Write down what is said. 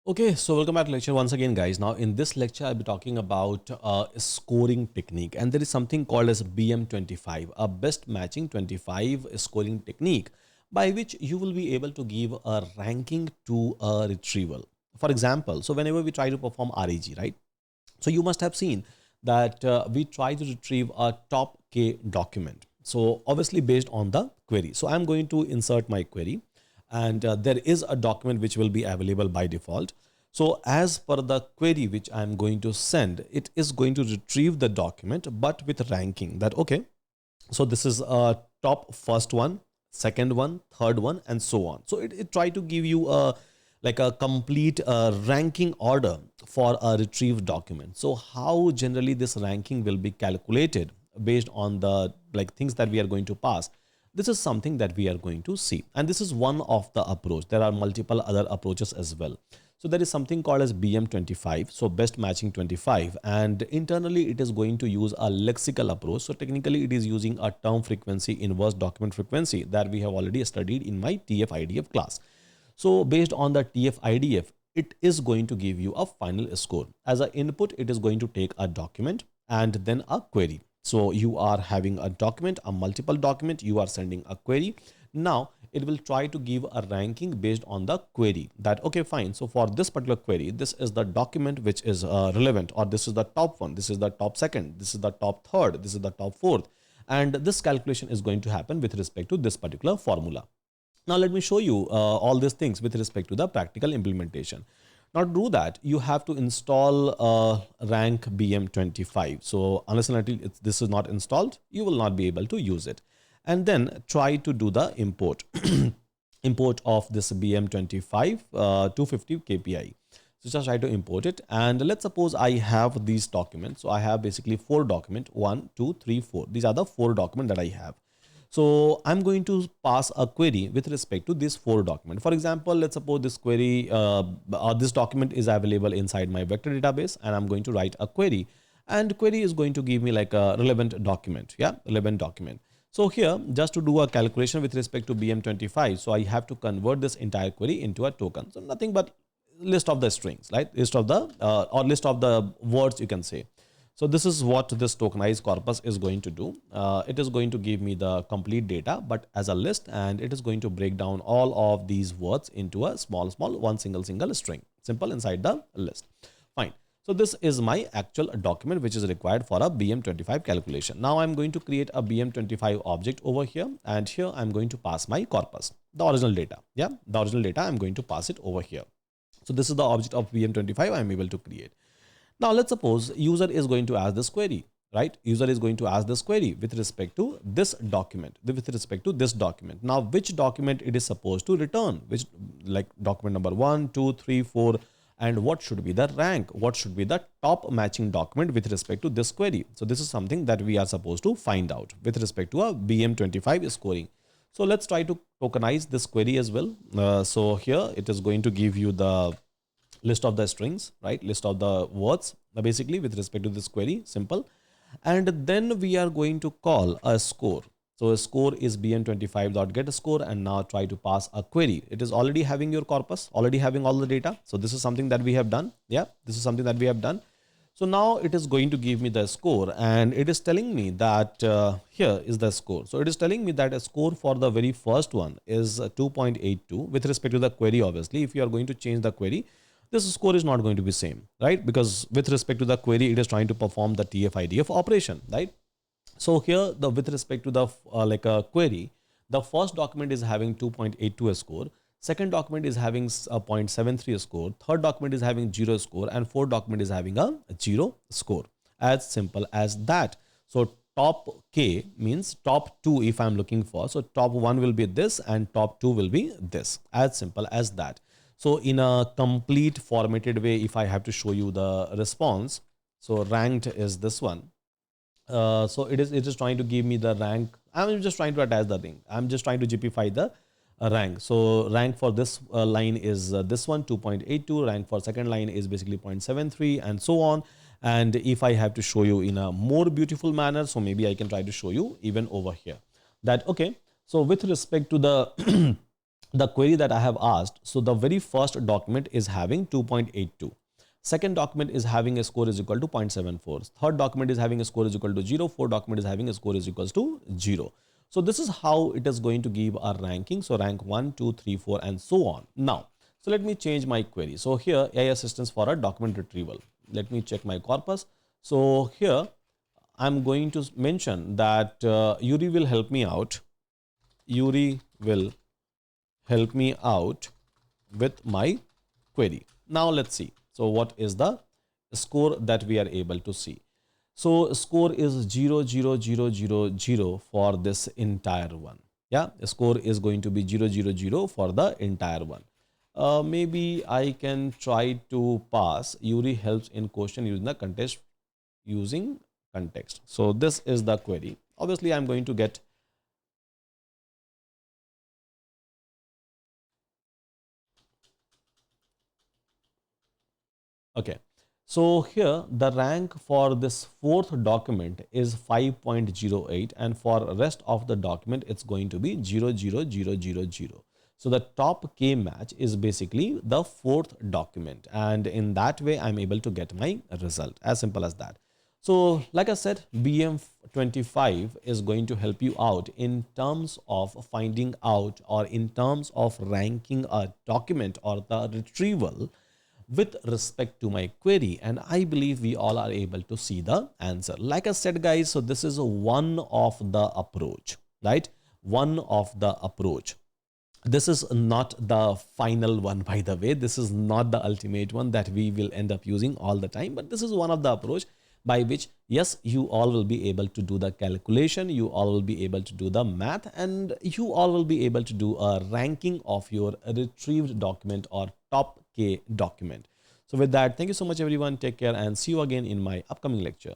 Okay, so welcome back to lecture once again, guys. Now, in this lecture, I'll be talking about a scoring technique, and there is something called as BM25, a best matching 25 scoring technique, by which you will be able to give a ranking to a retrieval. For example, so whenever we try to perform RAG, right? So you must have seen that we try to retrieve a top K document. So obviously based on the query. So I'm going to insert my query, and there is a document which will be available by default. So as per the query which I'm going to send, it is going to retrieve the document, but with ranking that, okay, so this is a top first one, second one, third one, and so on. So it try to give you a like a complete ranking order for a retrieved document. So how generally this ranking will be calculated based on the things that we are going to pass. This is something that we are going to see, and this is one of the approach. There are multiple other approaches as well. So there is something called as BM25, so best matching 25, and internally it is going to use a lexical approach. So technically it is using a term frequency inverse document frequency that we have already studied in my TF-IDF class. So based on the TF-IDF, it is going to give you a final score. As an input, it is going to take a document and then a query. So you are having a document, a multiple document, you are sending a query. Now it will try to give a ranking based on the query that, okay, fine. So for this particular query, this is the document which is relevant, or this is the top one, this is the top second, this is the top third, this is the top fourth. And this calculation is going to happen with respect to this particular formula. Now let me show you all these things with respect to the practical implementation. Now to do that, you have to install rank BM25. So unless and until this is not installed, you will not be able to use it. And then try to do the import import of this BM25 250 KPI. So just try to import it, and let's suppose I have these documents. So I have basically 4 documents, 1, 2, 3, 4. These are the 4 documents that I have. So I'm going to pass a query with respect to this 4 document. For example, let's suppose this query or this document is available inside my vector database, and I'm going to write a query, and query is going to give me like a relevant document. Yeah, relevant document. So here, just to do a calculation with respect to BM25, so I have to convert this entire query into a token. So nothing but list of the strings, right? List of the or list of the words, you can say. So this is what this tokenized corpus is going to do. It is going to give me the complete data, but as a list, and it is going to break down all of these words into a small one single string, simple inside the list. Fine. So this is my actual document which is required for a BM25 calculation. Now I'm going to create a BM25 object over here, and here I'm going to pass my corpus, the original data. Yeah, the original data, I'm going to pass it over here. So this is the object of BM25 I'm able to create. Now let's suppose user is going to ask this query, right? User is going to ask this query with respect to this document, with respect to this document. Now which document it is supposed to return, which like document number 1, 2, 3, 4, and what should be the rank, what should be the top matching document with respect to this query. So this is something that we are supposed to find out with respect to a BM25 scoring. So let's try to tokenize this query as well. So here it is going to give you the list of the strings, right? List of the words, basically with respect to this query, simple. And then we are going to call a score. So a score is bm25.getScore, and now try to pass a query. It is already having your corpus, already having all the data. So this is something that we have done. Yeah, this is something that we have done. So now it is going to give me the score, and it is telling me that here is the score. So it is telling me that a score for the very first one is 2.82 with respect to the query. Obviously, if you are going to change the query, this score is not going to be same, right? Because with respect to the query, it is trying to perform the TF-IDF operation, right? So here, with respect to the query, the first document is having 2.82 a score. Second document is having a 0.73 score. Third document is having 0 score, and fourth document is having a 0 score. As simple as that. So top K means top 2 if I'm looking for. So top 1 will be this, and top 2 will be this. As simple as that. So in a complete formatted way, if I have to show you the response, so ranked is this one. So it is trying to give me the rank. I'm just trying to attach the thing. I'm just trying to GPify the rank. So rank for this line is this one, 2.82. Rank for second line is basically 0.73, and so on. And if I have to show you in a more beautiful manner, so maybe I can try to show you even over here that, okay, so with respect to the the query that I have asked, so the very first document is having 2.82. Second document is having a score is equal to 0.74. Third document is having a score is equal to 0. Fourth document is having a score is equals to 0. So this is how it is going to give a ranking. So rank 1, 2, 3, 4 and so on. Now, so let me change my query. So here AI assistance for a document retrieval. Let me check my corpus. So here I'm going to mention that Yuri will help me out. Yuri will help me out with my query. Now let's see. So what is the score that we are able to see? So score is 0.0000 for this entire one. Yeah, the score is going to be 0.00 for the entire one. Maybe I can try to pass. Yuri helps in question using the context using context. So this is the query. Obviously, I'm going to get okay. So here the rank for this fourth document is 5.08 and for rest of the document it's going to be 0.0000. So the top K match is basically the fourth document, and in that way I'm able to get my result. As simple as that. So like I said, BM25 is going to help you out in terms of finding out or in terms of ranking a document or the retrieval with respect to my query, and I believe we all are able to see the answer. Like I said guys, so this is one of the approach, right? One of the approach. This is not the final one, by the way. This is not the ultimate one that we will end up using all the time, but this is one of the approach by which, yes, you all will be able to do the calculation, you all will be able to do the math, and you all will be able to do a ranking of your retrieved document or top K document. So with that, thank you so much everyone. Take care and see you again in my upcoming lecture.